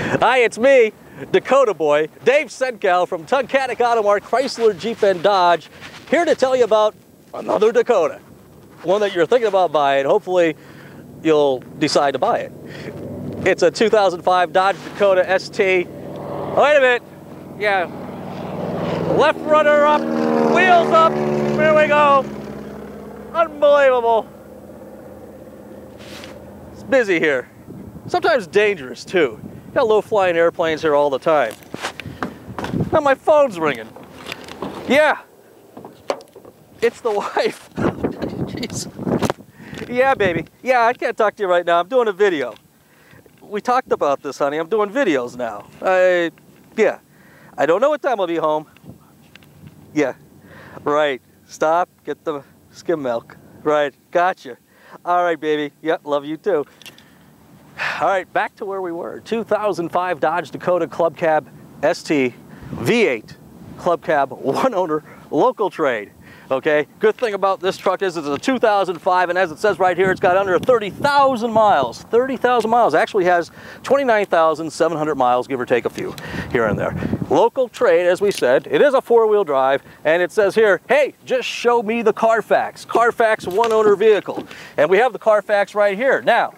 Hi, it's me, Dakota boy, Dave Senkow from Tunkhannock Auto Mart, Chrysler, Jeep, and Dodge, here to tell you about another Dakota. One that you're thinking about buying. Hopefully, you'll decide to buy it. It's a 2005 Dodge Dakota ST. Oh, wait a minute. Yeah. Left rudder up, wheels up. Here we go. Unbelievable. It's busy here. Sometimes dangerous too. Got low-flying airplanes here all the time. Now my phone's ringing. Yeah, it's the wife. Jeez. Yeah, baby. Yeah, I can't talk to you right now. I'm doing a video. We talked about this, honey. I'm doing videos now. Yeah. I don't know what time I'll be home. Yeah. Right. Stop. Get the skim milk. Right. Gotcha. All right, baby. Yep. Love you too. All right, back to where we were. 2005 Dodge Dakota Club Cab ST V8 Club Cab, one owner, local trade. Okay, good thing about this truck is it's a 2005, and as it says right here, it's got under 30,000 miles. 30,000 miles. Actually has 29,700 miles, give or take a few here and there. Local trade, as we said. It is a four-wheel drive, and it says here, hey, just show me the Carfax. Carfax one owner vehicle. And we have the Carfax right here. Now,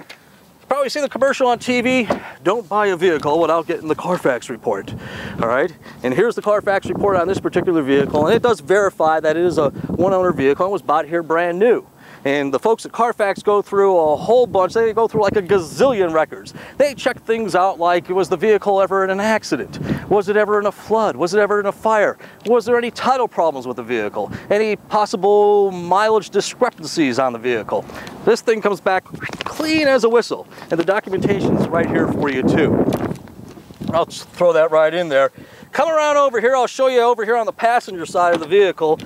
probably see the commercial on TV, don't buy a vehicle without getting the Carfax report, all right? And here's the Carfax report on this particular vehicle, and it does verify that it is a one-owner vehicle and was bought here brand new. And the folks at Carfax go through a whole bunch. They go through like a gazillion records. They check things out like, was the vehicle ever in an accident? Was it ever in a flood? Was it ever in a fire? Was there any title problems with the vehicle? Any possible mileage discrepancies on the vehicle? This thing comes back clean as a whistle. And the documentation's right here for you too. I'll just throw that right in there. Come around over here. I'll show you over here on the passenger side of the vehicle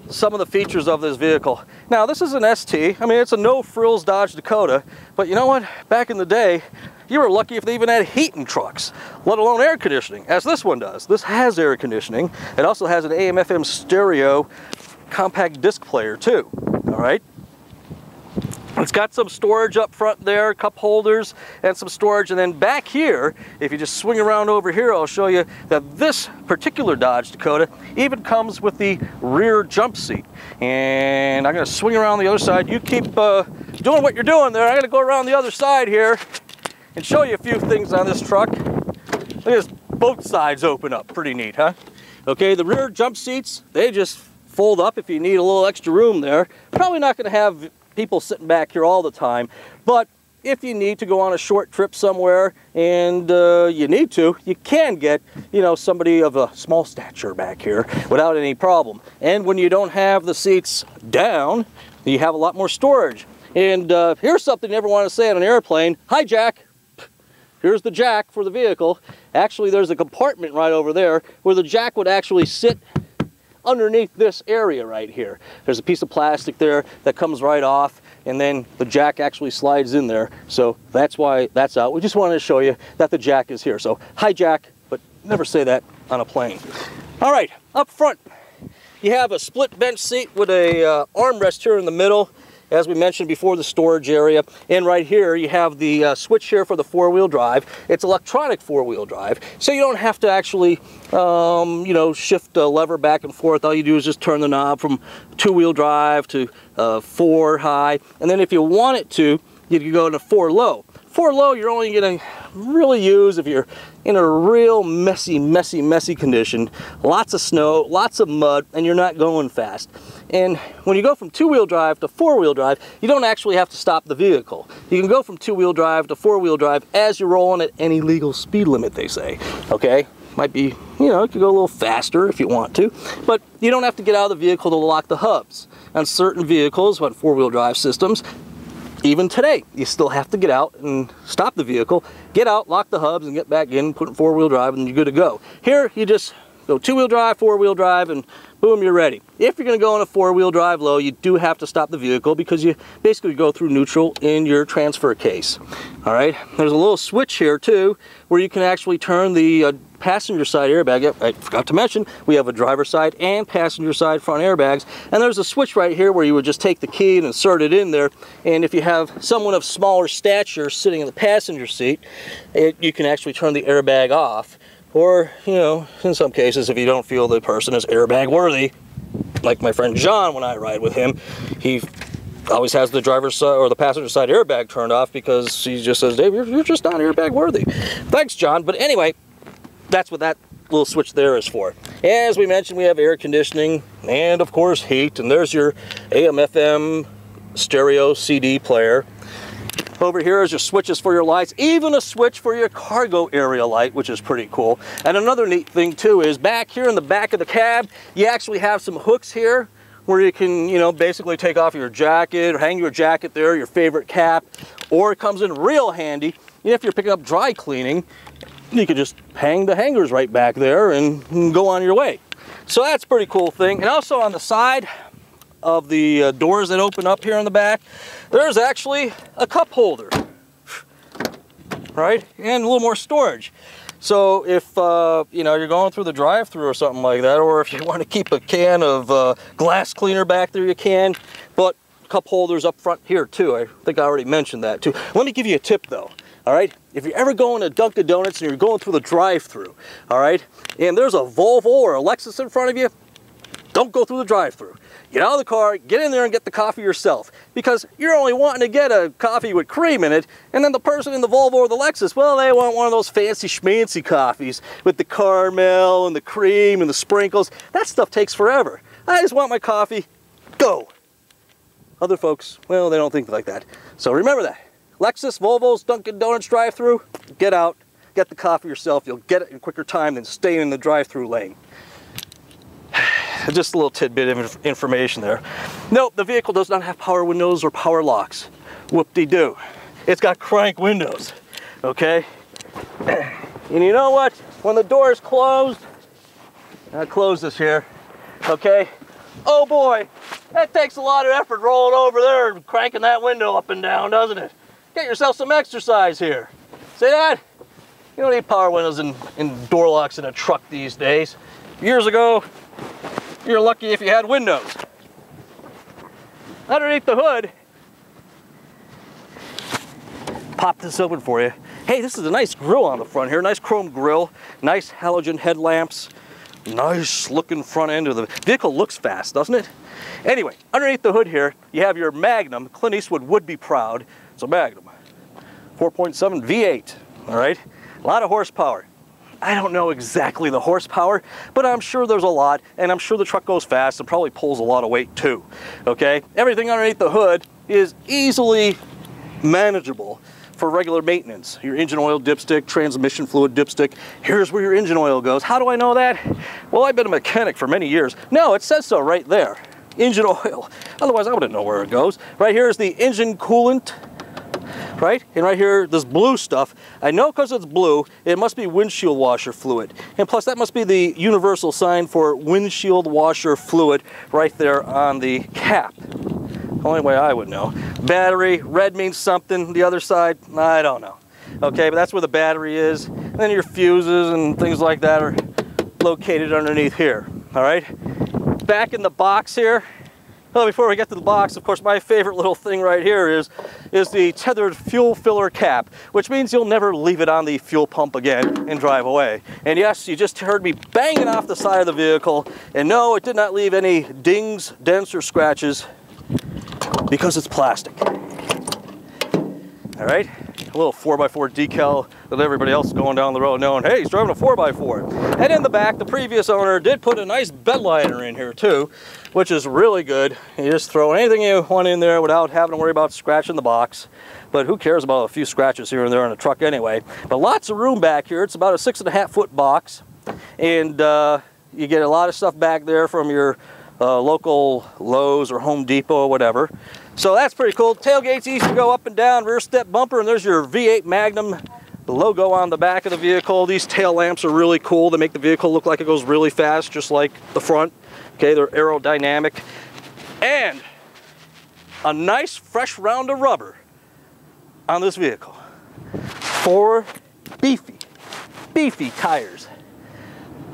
some of the features of this vehicle. Now, this is an ST. I mean, it's a no-frills Dodge Dakota, but you know what? Back in the day, you were lucky if they even had heat in trucks, let alone air conditioning, as this one does. This has air conditioning. It also has an AM/FM stereo compact disc player too, all right? It's got some storage up front there, cup holders and some storage. And then back here, if you just swing around over here, I'll show you that this particular Dodge Dakota even comes with the rear jump seat. And I'm going to swing around the other side. You keep doing what you're doing there. I'm going to go around the other side here and show you a few things on this truck. Look at this, both sides open up. Pretty neat, huh? Okay, the rear jump seats, they just fold up if you need a little extra room there. Probably not going to have people sitting back here all the time, but if you need to go on a short trip somewhere and you need to, you can get, you know, somebody of a small stature back here without any problem. And when you don't have the seats down, you have a lot more storage. And here's something you never want to say on an airplane. Hi, Jack. Here's the jack for the vehicle. Actually, there's a compartment right over there where the jack would actually sit underneath this area right here. There's a piece of plastic there that comes right off, and then the jack actually slides in there. So that's why that's out. We just wanted to show you that the jack is here. So hi, Jack, but never say that on a plane. All right, up front, you have a split bench seat with a armrest here in the middle. As we mentioned before, the storage area. And right here, you have the switch here for the four-wheel drive. It's electronic four-wheel drive, so you don't have to actually, you know, shift a lever back and forth. All you do is just turn the knob from two-wheel drive to 4 high. And then if you want it to, you can go to 4 low. 4 low, you're only going to really use if you're in a real messy condition. Lots of snow, lots of mud, and you're not going fast. And when you go from two-wheel drive to four-wheel drive, you don't actually have to stop the vehicle. You can go from two-wheel drive to four-wheel drive as you're rolling at any legal speed limit, they say. Okay? Might be, you know, you can go a little faster if you want to, but you don't have to get out of the vehicle to lock the hubs. On certain vehicles, on four-wheel drive systems, even today, you still have to get out and stop the vehicle, get out, lock the hubs, and get back in, put it in four-wheel drive, and you're good to go. Here, you just Go 2-wheel drive, 4-wheel drive, and boom, you're ready. If you're going to go on a 4-wheel drive low, you do have to stop the vehicle because you basically go through neutral in your transfer case. All right, there's a little switch here too where you can actually turn the passenger side airbag. Yep, I forgot to mention, we have a driver side and passenger side front airbags, and there's a switch right here where you would just take the key and insert it in there, and if you have someone of smaller stature sitting in the passenger seat, you can actually turn the airbag off. Or, you know, in some cases, if you don't feel the person is airbag worthy, like my friend John when I ride with him, he always has the driver's side or the passenger side airbag turned off because he just says, Dave, you're just not airbag worthy. Thanks, John. But anyway, that's what that little switch there is for. As we mentioned, we have air conditioning and, of course, heat. And there's your AM/FM stereo CD player. Over here is your switches for your lights, even a switch for your cargo area light, which is pretty cool. And another neat thing too is back here in the back of the cab, you actually have some hooks here where you can, you know, basically take off your jacket or hang your jacket there, your favorite cap, or it comes in real handy. If you're picking up dry cleaning, you can just hang the hangers right back there and go on your way. So that's a pretty cool thing. And also on the side of the doors that open up here in the back, there's actually a cup holder, right? And a little more storage. So if you know, you're going through the drive-thru or something like that, or if you want to keep a can of glass cleaner back there, you can. But cup holders up front here too. I think I already mentioned that too. Let me give you a tip though. All right, if you're ever going to Dunkin' Donuts and you're going through the drive-thru, all right, and there's a Volvo or a Lexus in front of you, don't go through the drive-thru. Get out of the car, get in there and get the coffee yourself, because you're only wanting to get a coffee with cream in it, and then the person in the Volvo or the Lexus, well, they want one of those fancy schmancy coffees with the caramel and the cream and the sprinkles. That stuff takes forever. I just want my coffee, go. Other folks, well, they don't think like that. So remember that. Lexus, Volvos, Dunkin' Donuts drive-thru, get out, get the coffee yourself. You'll get it in quicker time than staying in the drive-thru lane. Just a little tidbit of information there. Nope, the vehicle does not have power windows or power locks. Whoop-de-doo. It's got crank windows, okay? And you know what? When the door is closed, I'll close this here, okay? Oh boy, that takes a lot of effort rolling over there and cranking that window up and down, doesn't it? Get yourself some exercise here. See that? You don't need power windows and door locks in a truck these days. Years ago, you're lucky if you had windows. Underneath the hood, pop this open for you. Hey, this is a nice grill on the front here, nice chrome grill, nice halogen headlamps, nice looking front end of the vehicle. Looks fast, doesn't it? Anyway, underneath the hood here, you have your Magnum. Clint Eastwood would be proud. It's a Magnum, 4.7 V8, all right? A lot of horsepower. I don't know exactly the horsepower, but I'm sure there's a lot, and I'm sure the truck goes fast and probably pulls a lot of weight too, okay? Everything underneath the hood is easily manageable for regular maintenance. Your engine oil dipstick, transmission fluid dipstick, here's where your engine oil goes. How do I know that? Well, I've been a mechanic for many years. No, it says so right there, engine oil. Otherwise, I wouldn't know where it goes. Right here is the engine coolant, right? And right here, this blue stuff, I know because it's blue, it must be windshield washer fluid. And plus, that must be the universal sign for windshield washer fluid right there on the cap. Only way I would know. Battery, red means something, the other side, I don't know. Okay, but that's where the battery is. And then your fuses and things like that are located underneath here, all right? Back in the box here, well, before we get to the box, of course, my favorite little thing right here is the tethered fuel filler cap, which means you'll never leave it on the fuel pump again and drive away. And yes, you just heard me banging off the side of the vehicle, and no, it did not leave any dings, dents, or scratches because it's plastic. All right, a little 4x4 decal that everybody else is going down the road knowing, hey, he's driving a 4x4. And in the back, the previous owner did put a nice bed liner in here too, which is really good. You just throw anything you want in there without having to worry about scratching the box. But who cares about a few scratches here and there on a truck anyway. But lots of room back here. It's about a 6.5-foot box. And you get a lot of stuff back there from your local Lowe's or Home Depot or whatever. So that's pretty cool. Tailgate's easy to go up and down, rear step bumper, and there's your V8 Magnum The logo on the back of the vehicle. These tail lamps are really cool. They make the vehicle look like it goes really fast, just like the front. Okay, they're aerodynamic. And a nice fresh round of rubber on this vehicle. 4 beefy tires.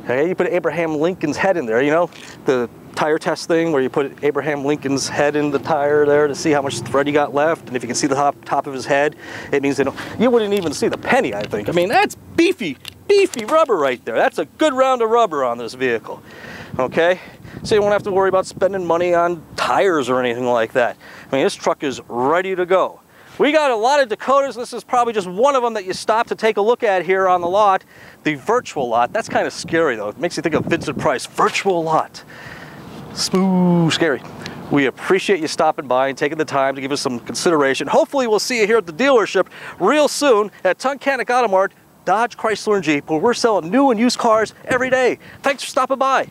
Okay, you put Abraham Lincoln's head in there, you know, the tire test thing where you put Abraham Lincoln's head in the tire there to see how much thread you got left, and if you can see the top of his head, it means you wouldn't even see the penny, I think. I mean, that's beefy rubber right there. That's a good round of rubber on this vehicle. Okay, so you won't have to worry about spending money on tires or anything like that. I mean, this truck is ready to go. We got a lot of Dakotas. This is probably just one of them that you stop to take a look at here on the lot. The virtual lot. That's kind of scary though. It makes you think of Vincent Price. Virtual lot. Smooth, scary. We appreciate you stopping by and taking the time to give us some consideration. Hopefully we'll see you here at the dealership real soon at Tunkhannock Auto Mart, Dodge, Chrysler, and Jeep, where we're selling new and used cars every day. Thanks for stopping by.